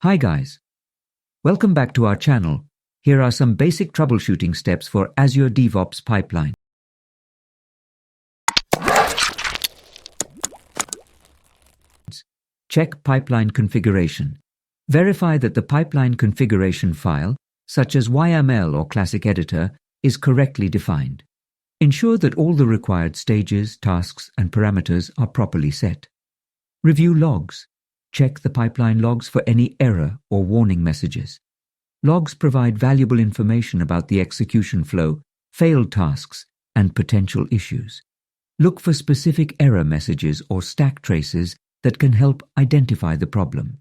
Hi guys, welcome back to our channel. Here are some basic troubleshooting steps for Azure DevOps Pipeline. Check pipeline configuration. Verify that the pipeline configuration file, such as YML or Classic Editor, is correctly defined. Ensure that all the required stages, tasks, and parameters are properly set. Review logs. Check the pipeline logs for any error or warning messages. Logs provide valuable information about the execution flow, failed tasks, and potential issues. Look for specific error messages or stack traces that can help identify the problem.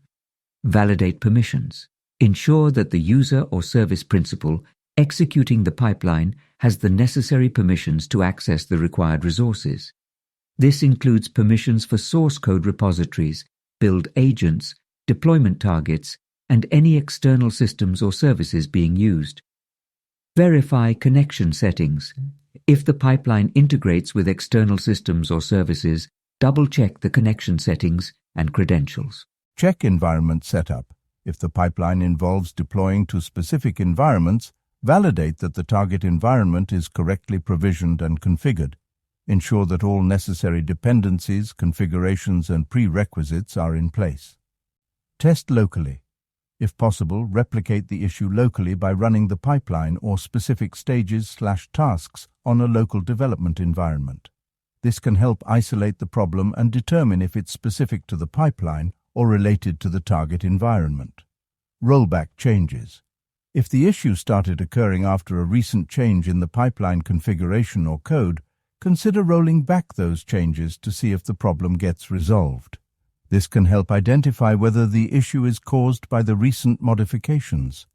Validate permissions. Ensure that the user or service principal executing the pipeline has the necessary permissions to access the required resources. This includes permissions for source code repositories, build agents, deployment targets, and any external systems or services being used. Verify connection settings. If the pipeline integrates with external systems or services, double-check the connection settings and credentials. Check environment setup. If the pipeline involves deploying to specific environments, validate that the target environment is correctly provisioned and configured. Ensure that all necessary dependencies, configurations, and prerequisites are in place. Test locally. If possible, replicate the issue locally by running the pipeline or specific stages/tasks on a local development environment. This can help isolate the problem and determine if it's specific to the pipeline or related to the target environment. Rollback changes. If the issue started occurring after a recent change in the pipeline configuration or code, consider rolling back those changes to see if the problem gets resolved. This can help identify whether the issue is caused by the recent modifications.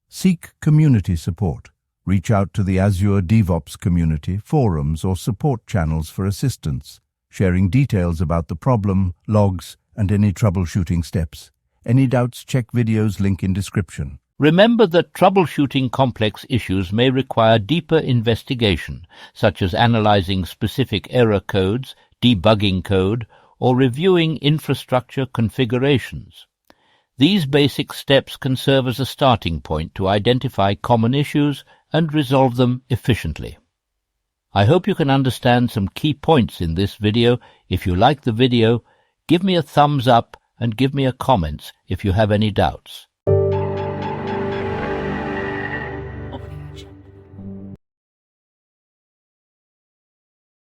Seek community support. Reach out to the Azure DevOps community, forums, or support channels for assistance, sharing details about the problem, logs, and any troubleshooting steps. Any doubts, check videos, link in description. Remember that troubleshooting complex issues may require deeper investigation, such as analyzing specific error codes, debugging code, or reviewing infrastructure configurations. These basic steps can serve as a starting point to identify common issues and resolve them efficiently. I hope you can understand some key points in this video. If you like the video, give me a thumbs up and give me a comment if you have any doubts.